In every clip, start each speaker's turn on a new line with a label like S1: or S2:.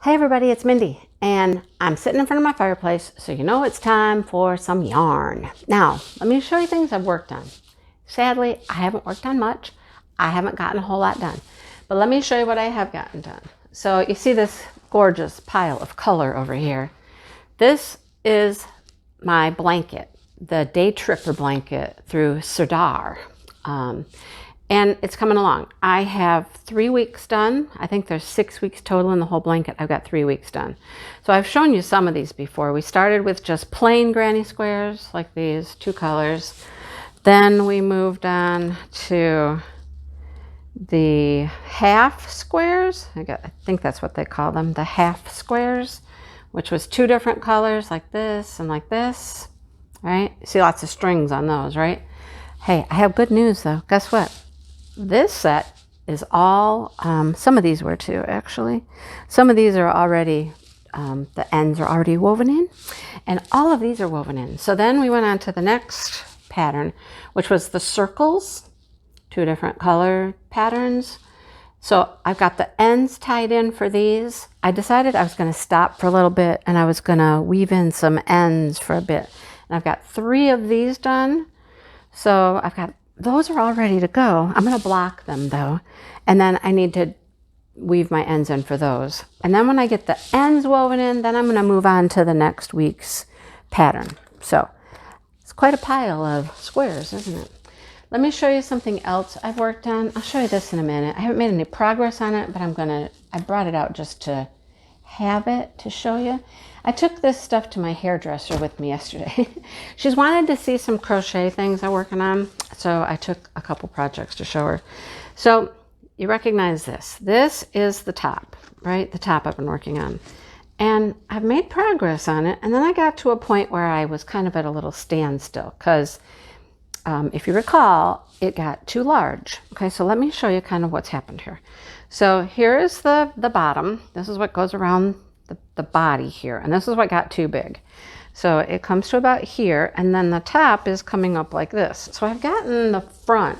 S1: Hey everybody, it's Mindy, and I'm sitting in front of my fireplace, so you know it's time for some yarn. Now, let me show you things I've worked on. Sadly, I haven't worked on much. I haven't gotten a whole lot done, but let me show you what I have gotten done. So you see this gorgeous pile of color over here. This is my blanket, the Day Tripper blanket through Sardar. And it's coming along. I have 3 weeks done. I think there's 6 weeks total in the whole blanket. I've got 3 weeks done. So I've shown you some of these before. We started with just plain granny squares like these, 2 colors. Then we moved on to the half squares. I think that's what they call them, the half squares, which was 2 different colors like this and like this, right? You see lots of strings on those, right? Hey, I have good news though. Guess what? This set is all, some of these were too, actually. Some of these are already, the ends are already woven in, and all of these are woven in. So then we went on to the next pattern, which was the circles, 2 different color patterns. So I've got the ends tied in for these. I decided I was going to stop for a little bit, and I was going to weave in some ends for a bit. And I've got 3 of these done. So I've got, those are all ready to go. I'm going to block them though. And then I need to weave my ends in for those. And then when I get the ends woven in, then I'm going to move on to the next week's pattern. So it's quite a pile of squares, isn't it? Let me show you something else I've worked on. I'll show you this in a minute. I haven't made any progress on it, but I brought it out just to have it to show you. I took this stuff to my hairdresser with me yesterday. She's wanted to see some crochet things I'm working on, so I took a couple projects to show her. So you recognize this. This is the top, right? The top I've been working on. And I've made progress on it, and then I got to a point where I was kind of at a little standstill because if you recall, it got too large. Okay, so let me show you kind of what's happened here. So here is the bottom. This is what goes around the body here, and this is what got too big. So it comes to about here, and then the top is coming up like this. So I've gotten the front.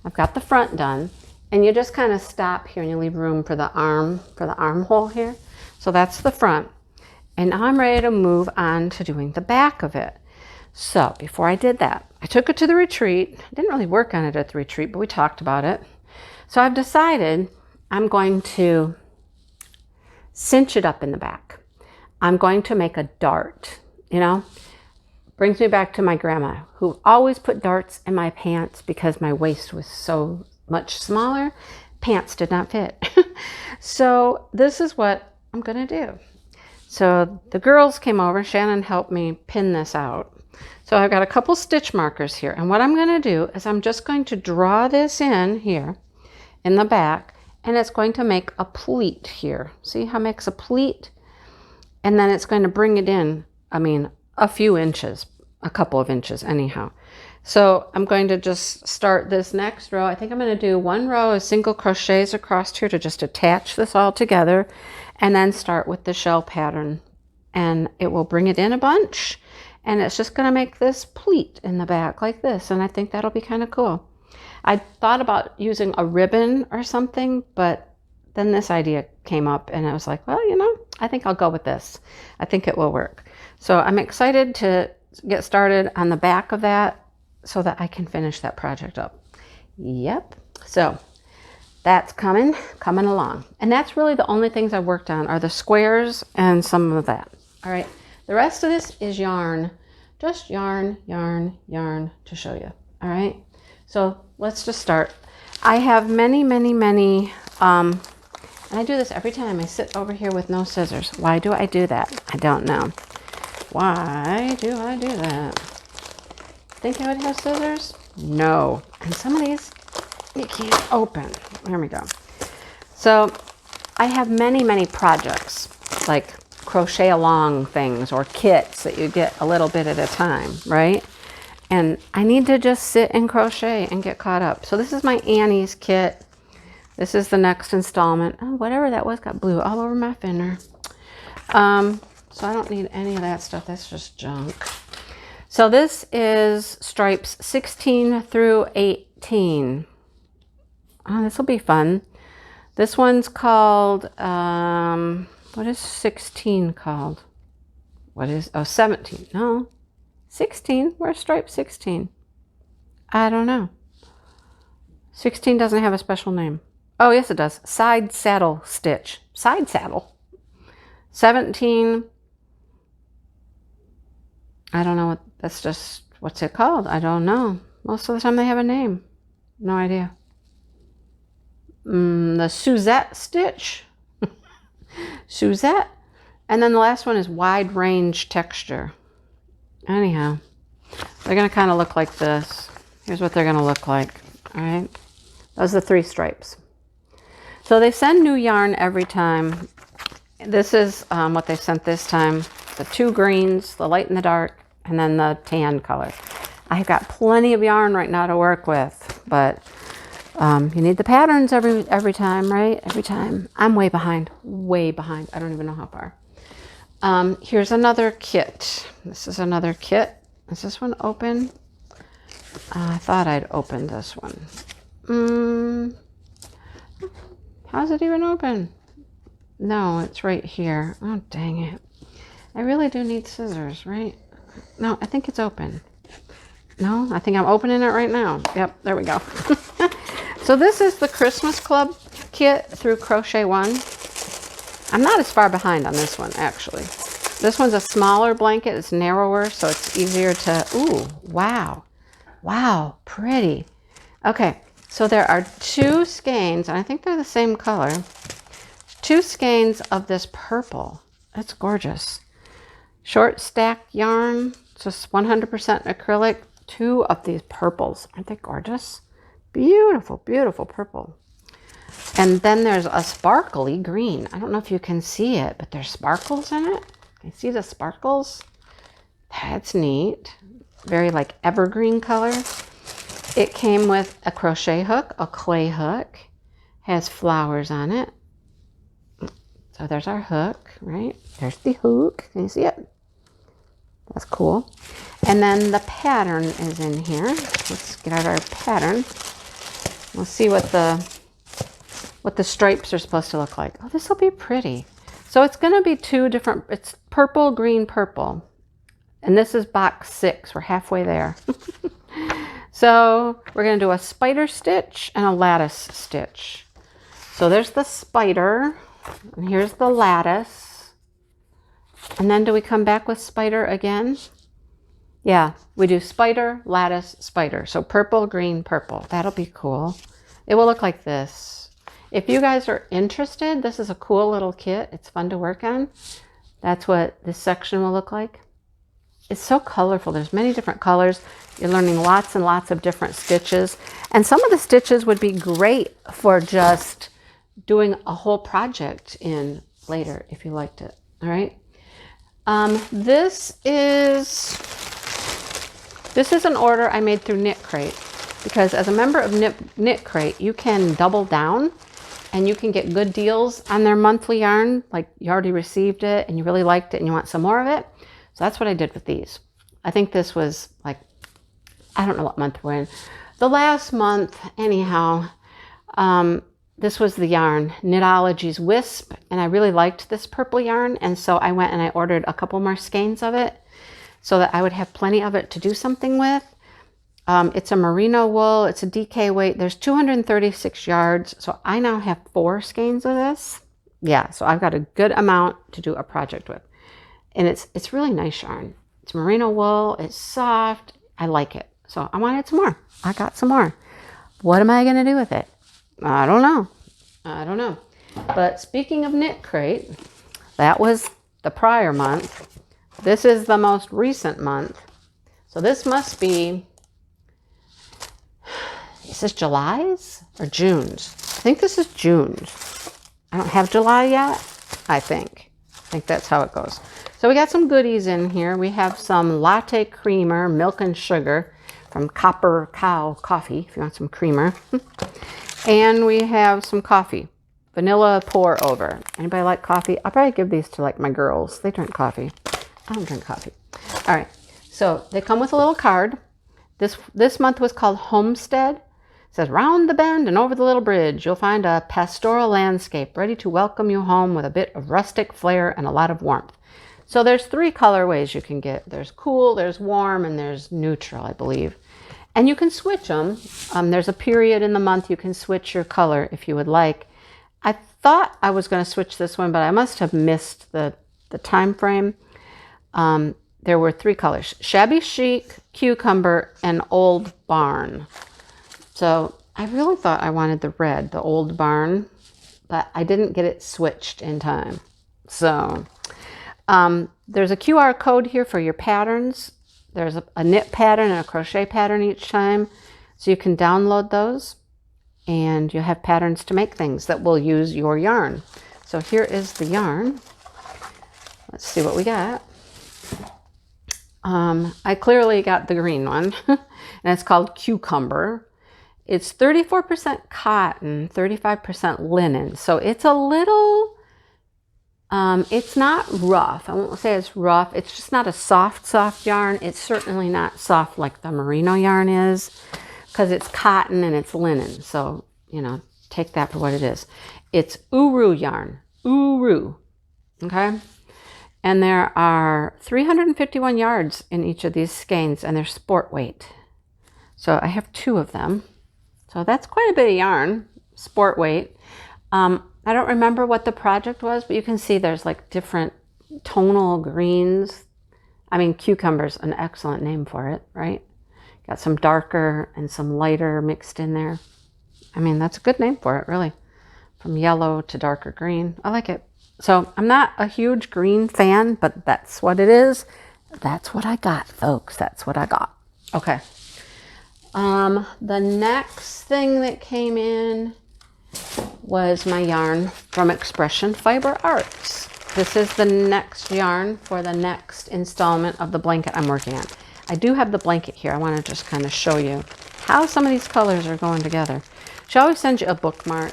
S1: I've got the front done, and you just kind of stop here and you leave room for the armhole here. So that's the front. And now I'm ready to move on to doing the back of it. So before I did that, I took it to the retreat. I didn't really work on it at the retreat, but we talked about it. So I've decided I'm going to cinch it up in the back. I'm going to make a dart, you know. Brings me back to my grandma, who always put darts in my pants because my waist was so much smaller. Pants did not fit. So this is what I'm going to do. So the girls came over. Shannon helped me pin this out. So I've got a couple stitch markers here. And what I'm going to do is I'm just going to draw this in here in the back, and it's going to make a pleat here. See how it makes a pleat? And then it's going to bring it in, I mean, a few inches, a couple of inches anyhow. So I'm going to just start this next row. I think I'm going to do 1 row of single crochets across here to just attach this all together, and then start with the shell pattern. And it will bring it in a bunch, and it's just going to make this pleat in the back like this. And I think that'll be kind of cool. I thought about using a ribbon or something, but then this idea came up and I was like, well, you know, I think I'll go with this. I think it will work. So I'm excited to get started on the back of that so that I can finish that project up. Yep. So that's coming along. And that's really the only things I've worked on are the squares and some of that. All right. The rest of this is yarn. Just yarn, yarn, yarn to show you. All right. So let's just start. I have many, and I do this every time I sit over here with no scissors. Why do I do that? I don't know. Why do I do that? Think I would have scissors? No. And some of these you can't open. There we go. So I have many projects, like crochet along things or kits that you get a little bit at a time, right? And I need to just sit and crochet and get caught up. So this is my Annie's kit. This is the next installment. Oh, whatever that was got blue all over my finger. So I don't need any of that stuff. That's just junk. So this is stripes 16 through 18. Oh, this will be fun. This one's called What is 16 called? What is, oh, 17. No, 16. Where's stripe 16? I don't know. 16 doesn't have a special name. Oh, yes, it does. Side saddle stitch. Side saddle. 17. I don't know what, that's just, what's it called? I don't know. Most of the time they have a name. No idea. The Suzette stitch. Suzette. And then the last one is wide range texture. Anyhow, they're going to kind of look like this. Here's what they're going to look like. All right. Those are the 3 stripes. So they send new yarn every time. This is what they sent this time. The 2 greens, the light and the dark, and then the tan color. I've got plenty of yarn right now to work with, but you need the patterns every time, right? Every time. I'm way behind. Way behind. I don't even know how far. Here's another kit. This is another kit. Is this one open? I thought I'd opened this one. How's it even open? No, it's right here. Oh, dang it. I really do need scissors, right? No, I think it's open. No, I think I'm opening it right now. Yep, there we go. So this is the Christmas Club kit through Crochet One. I'm not as far behind on this one, actually. This one's a smaller blanket. It's narrower, so it's easier to... Ooh, wow. Wow, pretty. Okay, so there are 2 skeins, and I think they're the same color. 2 skeins of this purple. That's gorgeous. Short stack yarn, just 100% acrylic. 2 of these purples. Aren't they gorgeous? Beautiful, beautiful purple. And then there's a sparkly green. I don't know if you can see it, but there's sparkles in it. Can you see the sparkles? That's neat. Very like evergreen color. It came with a crochet hook, a clay hook. Has flowers on it. So there's our hook, right? There's the hook. Can you see it? That's cool. And then the pattern is in here. Let's get out our pattern. We'll see what the stripes are supposed to look like. Oh, this will be pretty. So it's going to be 2 different, it's purple, green, purple. And this is box 6. We're halfway there. So we're going to do a spider stitch and a lattice stitch. So there's the spider, and here's the lattice. And then do we come back with spider again? Yeah, we do spider, lattice, spider. So purple, green, purple. That'll be cool. It will look like this. If you guys are interested, this is a cool little kit. It's fun to work on. That's what this section will look like. It's so colorful. There's many different colors. You're learning lots and lots of different stitches. And some of the stitches would be great for just doing a whole project in later if you liked it. All right. This is an order I made through Knit Crate, because as a member of Knit Crate, you can double down and you can get good deals on their monthly yarn. Like you already received it and you really liked it and you want some more of it. So that's what I did with these. I think this was like, I don't know what month we're in. The last month, anyhow, this was the yarn, Knitology's Wisp, and I really liked this purple yarn, and so I went and I ordered a couple more skeins of it so that I would have plenty of it to do something with. It's a merino wool, it's a DK weight, there's 236 yards, so I now have 4 skeins of this. Yeah, so I've got a good amount to do a project with. And it's really nice yarn. It's merino wool, it's soft, I like it. So I wanted some more. I got some more. What am I going to do with it? I don't know. I don't know. But speaking of Knit Crate, that was the prior month. This is the most recent month. So this must be, is this July's or June's? I think this is June's. I don't have July yet, I think. I think that's how it goes. So we got some goodies in here. We have some latte creamer, milk and sugar from Copper Cow Coffee, if you want some creamer. And we have some coffee, vanilla pour over. Anybody like coffee? I'll probably give these to like my girls. They drink coffee. I don't drink coffee. All right. So they come with a little card. This month was called Homestead. It says, round the bend and over the little bridge, you'll find a pastoral landscape ready to welcome you home with a bit of rustic flair and a lot of warmth. So there's 3 colorways you can get. There's cool, there's warm, and there's neutral, I believe. And you can switch them. There's a period in the month you can switch your color if you would like. I thought I was going to switch this one, but I must have missed the time frame. There were 3 colors: Shabby Chic, Cucumber, and Old Barn. So I really thought I wanted the red, the Old Barn, but I didn't get it switched in time. So there's a QR code here for your patterns. There's a knit pattern and a crochet pattern each time. So you can download those and you have patterns to make things that will use your yarn. So here is the yarn. Let's see what we got. I clearly got the green one and it's called Cucumber. It's 34% cotton, 35% linen. So it's a little, it's not rough. I won't say it's rough. It's just not a soft yarn. It's certainly not soft like the merino yarn is because it's cotton and it's linen. So, you know, take that for what it is. It's Uru yarn, Uru, okay? And there are 351 yards in each of these skeins and they're sport weight. So I have 2 of them. So that's quite a bit of yarn, sport weight. I don't remember what the project was, but you can see there's like different tonal greens. I mean, Cucumber's an excellent name for it, right? Got some darker and some lighter mixed in there. I mean, that's a good name for it, really. From yellow to darker green. I like it. So I'm not a huge green fan, but that's what it is. That's what I got, folks. That's what I got. Okay. The next thing that came in was my yarn from Expression Fiber Arts. This is the next yarn for the next installment of the blanket I'm working on. I do have the blanket here. I want to just kind of show you how some of these colors are going together. She always sends you a bookmark.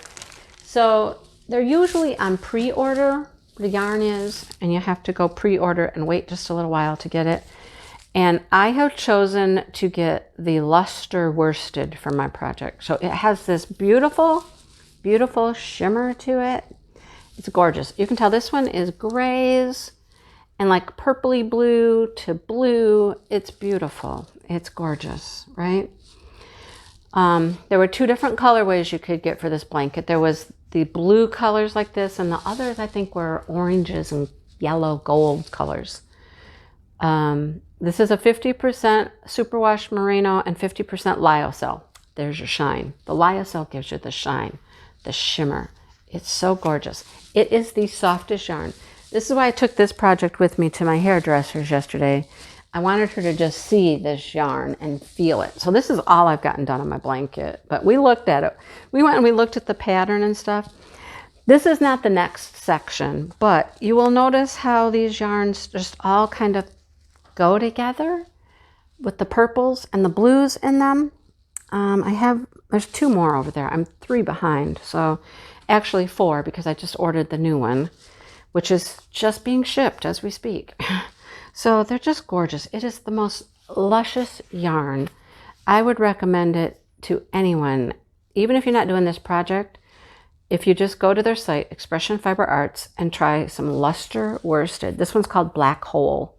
S1: So they're usually on pre-order, the yarn is, and you have to go pre-order and wait just a little while to get it. And I have chosen to get the luster worsted for my project. So it has this beautiful, beautiful shimmer to it. It's gorgeous. You can tell this one is grays and like purpley blue to blue. It's beautiful. It's gorgeous, right? There were 2 different colorways you could get for this blanket. There was the blue colors like this, and the others I think were oranges and yellow gold colors. This is a 50% superwash merino and 50% lyocell. There's your shine. The lyocell gives you the shine, the shimmer. It's so gorgeous. It is the softest yarn. This is why I took this project with me to my hairdresser's yesterday. I wanted her to just see this yarn and feel it. So this is all I've gotten done on my blanket, but we looked at it. We went and we looked at the pattern and stuff. This is not the next section, but you will notice how these yarns just all kind of go together with the purples and the blues in them. There's 2 more over there. I'm 3 behind. So actually 4 because I just ordered the new one, which is just being shipped as we speak. So they're just gorgeous. It is the most luscious yarn. I would recommend it to anyone, even if you're not doing this project. If you just go to their site, Expression Fiber Arts, and try some luster worsted. This one's called Black Hole.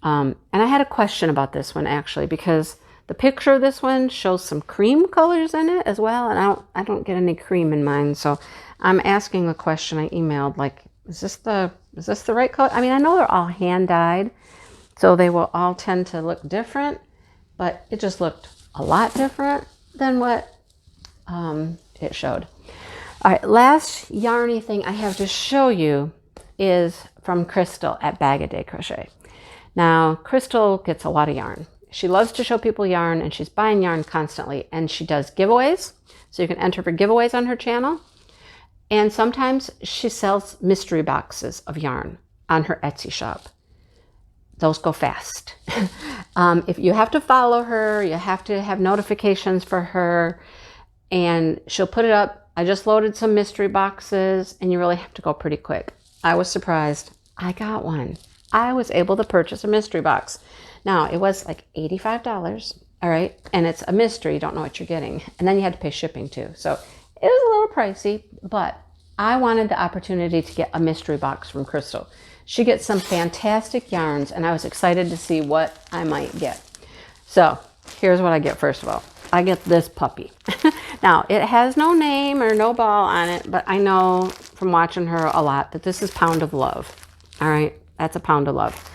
S1: And I had a question about this one actually, because the picture of this one shows some cream colors in it as well, and I don't get any cream in mine. So I'm asking the question. I emailed, like, is this the right color? I mean, I know they're all hand dyed, so they will all tend to look different, but it just looked a lot different than what it showed. All right, last yarny thing I have to show you is from Crystal at Bag A Day Crochet. Now, Crystal gets a lot of yarn. She loves to show people yarn, and she's buying yarn constantly, and she does giveaways, so you can enter for giveaways on her channel. And sometimes she sells mystery boxes of yarn on her Etsy shop. Those go fast. If you have to follow her, you have to have notifications for her, and she'll put it up. I just loaded some mystery boxes, and you really have to go pretty quick. I was surprised. I got one. I was able to purchase a mystery box. Now, it was like $85. All right. And it's a mystery. You don't know what you're getting. And then you had to pay shipping too. So it was a little pricey, but I wanted the opportunity to get a mystery box from Crystal. She gets some fantastic yarns, and I was excited to see what I might get. So here's what I get first of all. I get this puppy. Now, it has no name or no ball on it, but I know from watching her a lot that this is Pound of Love. All right, that's a Pound of Love.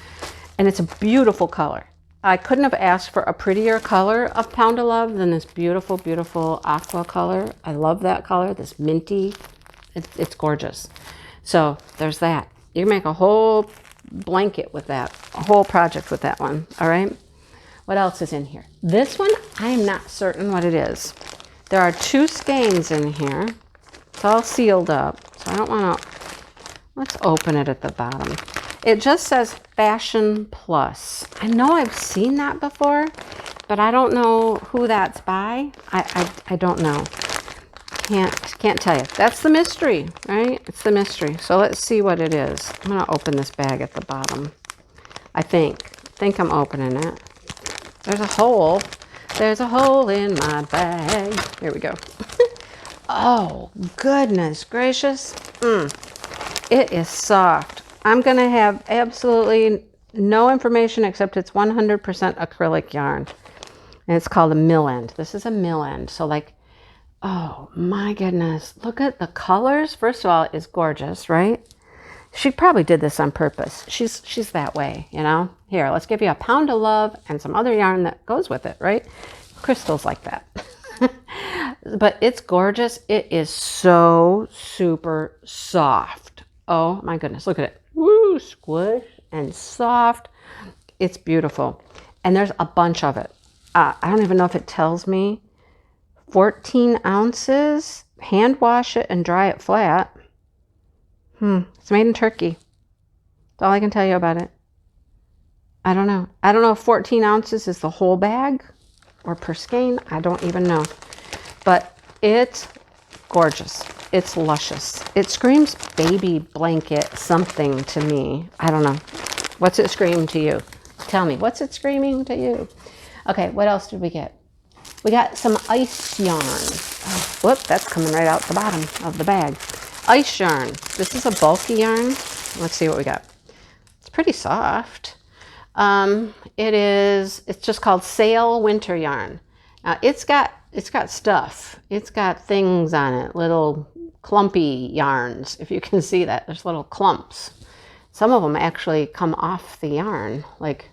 S1: And it's a beautiful color. I couldn't have asked for a prettier color of Pound of Love than this beautiful, beautiful aqua color. I love that color, this minty. It's gorgeous. So there's that. You can make a whole blanket with that, a whole project with that one, all right? What else is in here? This one, I am not certain what it is. There are 2 skeins in here. It's all sealed up, so I don't want to, let's open it at the bottom. It just says Fashion Plus. I know I've seen that before, but I don't know who that's by. I don't know. Can't tell you. That's the mystery, right? It's the mystery. So let's see what it is. I'm going to open this bag at the bottom. I think I'm opening it. There's a hole. There's a hole in my bag. Here we go. Oh, goodness gracious. It is soft. I'm going to have absolutely no information except it's 100% acrylic yarn. And it's called a mill end. This is a mill end. So like, oh my goodness. Look at the colors. First of all, it's gorgeous, right? She probably did this on purpose. She's that way, you know? Here, let's give you a Pound of Love and some other yarn that goes with it, right? Crystal's like that. But it's gorgeous. It is so super soft. Oh my goodness. Look at it. Woo, squish and soft. It's beautiful. And there's a bunch of it. I don't even know if it tells me. 14 ounces. Hand wash it and dry it flat. It's made in Turkey. That's all I can tell you about it. I don't know. I don't know if 14 ounces is the whole bag or per skein. I don't even know. But it's gorgeous. It's luscious. It screams baby blanket something to me. I don't know. What's it scream to you? Tell me. What's it screaming to you? Okay, what else did we get? We got some ice yarn. Oh, whoop, that's coming right out the bottom of the bag. Ice yarn. This is a bulky yarn. Let's see what we got. It's pretty soft. It's just called Sail Winter Yarn. Now it's got stuff. It's got things on it, little clumpy yarns. If you can see that, there's little clumps. Some of them actually come off the yarn, like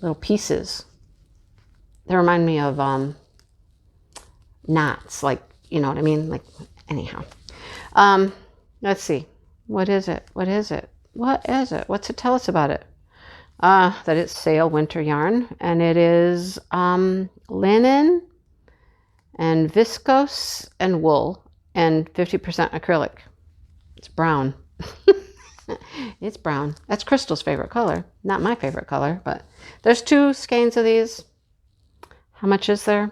S1: little pieces. They remind me of knots, like, you know what I mean? Like, anyhow. Let's see. What is it? What is it? What is it? What's it tell us about it? That it's Sail Winter Yarn, and it is linen and viscose and wool and 50% acrylic. It's brown. It's brown. That's Crystal's favorite color. Not my favorite color, but there's 2 skeins of these. How much is there?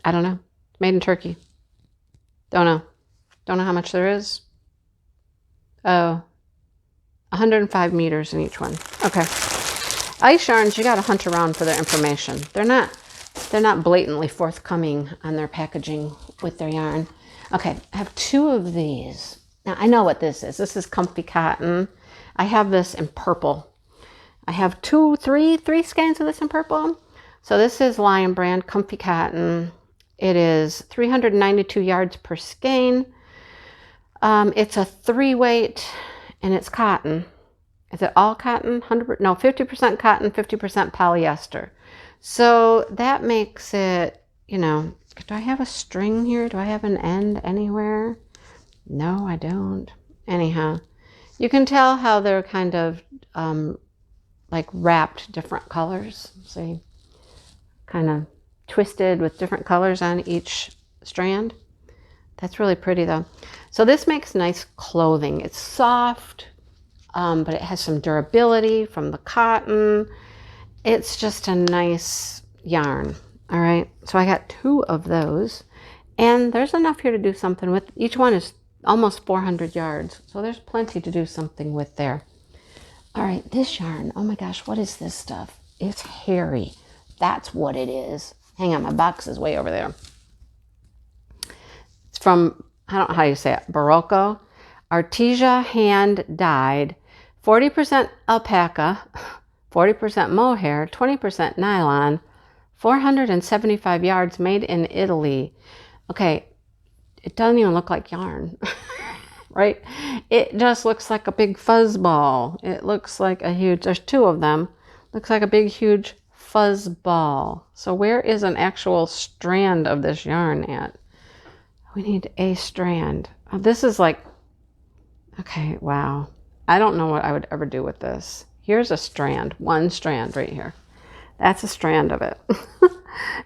S1: I don't know. Made in Turkey. Don't know. Don't know how much there is. Oh, 105 meters in each one. Okay. Ice yarns, you got to hunt around for their information. They're not blatantly forthcoming on their packaging with their yarn. Okay, I have 2 of these. Now, I know what this is. This is Comfy Cotton. I have this in purple. I have 3 skeins of this in purple. So this is Lion Brand Comfy Cotton. It is 392 yards per skein. It's a 3-weight, and it's cotton. Is it all cotton? 100%? No, 50% cotton, 50% polyester. So that makes it, you know, do I have a string here? Do I have an end anywhere? No, I don't. Anyhow, you can tell how they're kind of like wrapped different colors. See, kind of twisted with different colors on each strand. That's really pretty though. So this makes nice clothing. It's soft, but it has some durability from the cotton. It's just a nice yarn. All right, so I got 2 of those, and there's enough here to do something with. Each one is almost 400 yards, so there's plenty to do something with there. All right, this yarn, oh my gosh, what is this stuff? It's hairy. That's what it is. Hang on, my box is way over there. It's from, I don't know how you say it, Barocco. Artesia hand dyed, 40% alpaca, 40% mohair, 20% nylon, 475 yards, made in Italy. Okay, it doesn't even look like yarn, right? It just looks like a big fuzz ball. It looks like a huge, there's two of them. Looks like a big, huge fuzz ball. So where is an actual strand of this yarn at? We need a strand. Oh, this is like, okay, wow. I don't know what I would ever do with this. Here's a strand, one strand right here. That's a strand of it.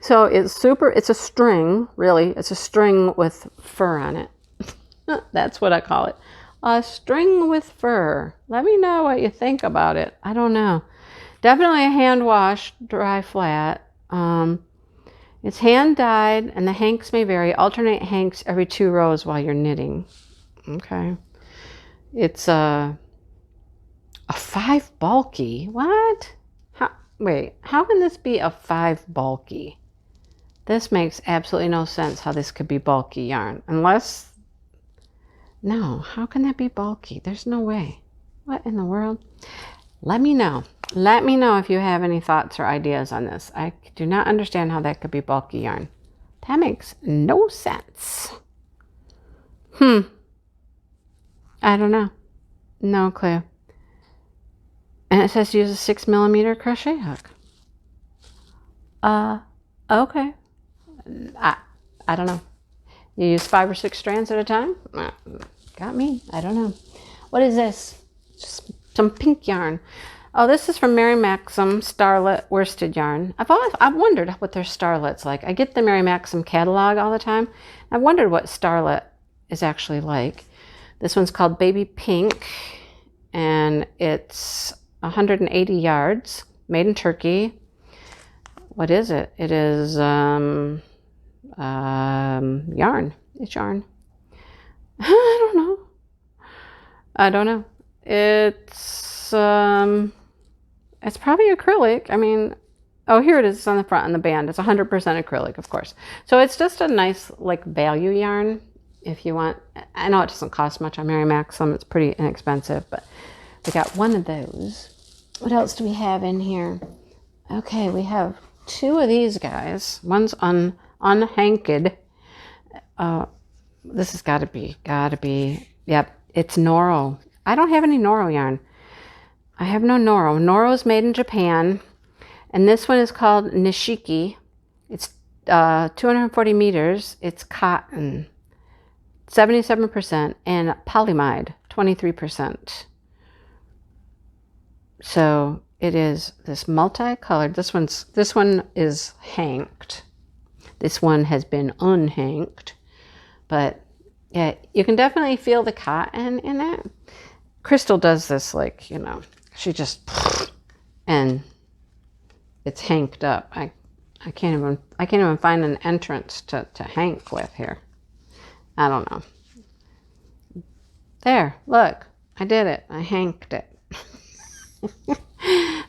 S1: So it's a string, really. It's a string with fur on it. That's what I call it. A string with fur. Let me know what you think about it. I don't know. Definitely a hand wash, dry flat. It's hand dyed, and the hanks may vary. Alternate hanks every 2 rows while you're knitting. Okay. It's a 5 bulky. What? Wait, how can this be a 5 bulky? This makes absolutely no sense how this could be bulky yarn. Unless, no, how can that be bulky? There's no way. What in the world? Let me know. Let me know if you have any thoughts or ideas on this. I do not understand how that could be bulky yarn. That makes no sense. I don't know. No clue. And it says use a 6mm crochet hook. Okay. I don't know. You use 5 or 6 strands at a time? Got me. I don't know. What is this? Just some pink yarn. Oh, this is from Mary Maxim Starlet worsted yarn. I've wondered what their starlet's like. I get the Mary Maxim catalog all the time. I've wondered what starlet is actually like. This one's called Baby Pink, and it's 180 yards, made in Turkey. What is it? It is yarn. It's yarn. I don't know. It's probably acrylic. I mean, oh, here it is. It's on the front on the band. It's 100% acrylic, of course. So it's just a nice, like, value yarn if you want. I know it doesn't cost much on Mary Maxim. It's pretty inexpensive, but we got one of those. What else do we have in here? Okay, we have 2 of these guys. One's unhanked. This has gotta be, yep, it's Noro. I don't have any Noro yarn. I have no Noro. Noro's made in Japan, and this one is called Nishiki. It's 240 meters. It's cotton, 77%, and polyamide, 23%. So it is this multicolored. This one is hanked. This one has been unhanked, but yeah, you can definitely feel the cotton in it. Crystal does this, like, you know, she just, and it's hanked up. I can't even find an entrance to hank with here. I don't know. There, look, I did it. I hanked it.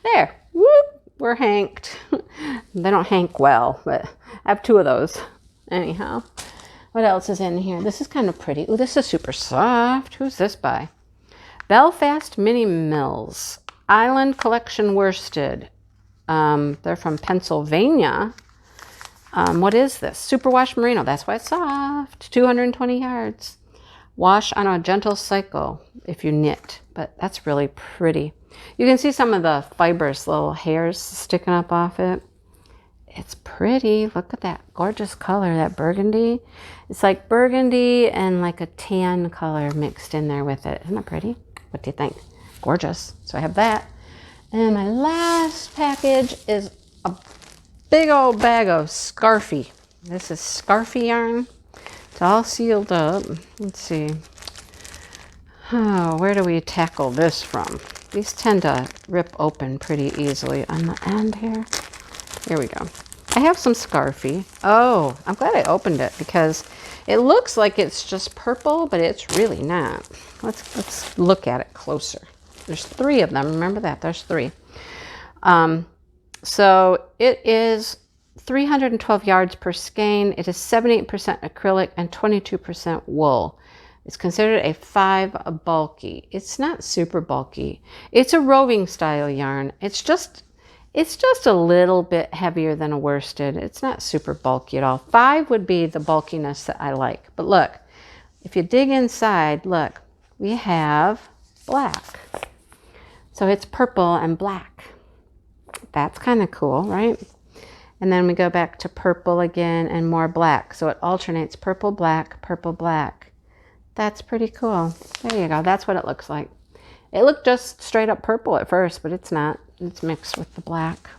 S1: There, whoop, we're hanked. They don't hank well, but I have 2 of those. Anyhow, what else is in here? This is kind of pretty. Oh, this is super soft. Who's this by? Belfast Mini Mills Island Collection Worsted. They're from Pennsylvania. What is this? Superwash Merino. That's why it's soft. 220 yards. Wash on a gentle cycle if you knit, but that's really pretty. You can see some of the fibrous little hairs sticking up off it. It's pretty. Look at that gorgeous color, that burgundy. It's like burgundy and like a tan color mixed in there with it. Isn't that pretty? What do you think? Gorgeous. So I have that. And my last package is a big old bag of Scarfy. This is Scarfy yarn. It's all sealed up. Let's see. Oh, where do we tackle this from? These tend to rip open pretty easily on the end here. Here we go. I have some Scarfy. Oh, I'm glad I opened it because it looks like it's just purple, but it's really not. Let's look at it closer. There's 3 of them. Remember that? There's 3. So it is 312 yards per skein. It is 78% acrylic and 22% wool. It's considered a 5 bulky. It's not super bulky. It's a roving style yarn. It's just a little bit heavier than a worsted. It's not super bulky at all. 5 would be the bulkiness that I like. But look, if you dig inside, look, we have black. So it's purple and black. That's kind of cool, right? And then we go back to purple again and more black. So it alternates purple, black, purple, black. That's pretty cool. There you go. That's what it looks like. It looked just straight up purple at first, but it's not. It's mixed with the black.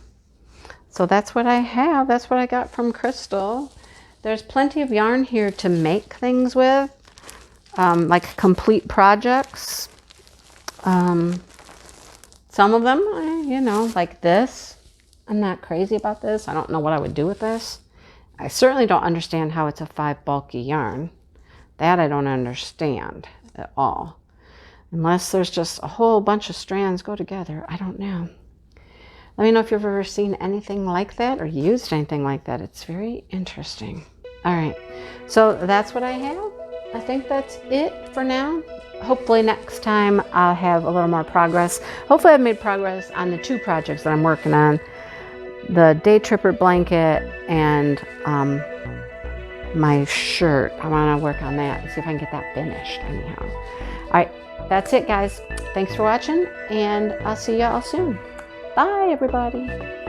S1: So that's what I have. That's what I got from Crystal. There's plenty of yarn here to make things with, like complete projects. Some of them, you know, like this. I'm not crazy about this. I don't know what I would do with this. I certainly don't understand how it's a 5 bulky yarn. That I don't understand at all. Unless there's just a whole bunch of strands go together. I don't know. Let me know if you've ever seen anything like that or used anything like that. It's very interesting. All right. So that's what I have. I think that's it for now. Hopefully next time I'll have a little more progress. Hopefully I've made progress on the 2 projects that I'm working on. The day tripper blanket and my shirt. I want to work on that and see if I can get that finished anyhow. All right, that's it guys. Thanks for watching and I'll see y'all soon. Bye everybody.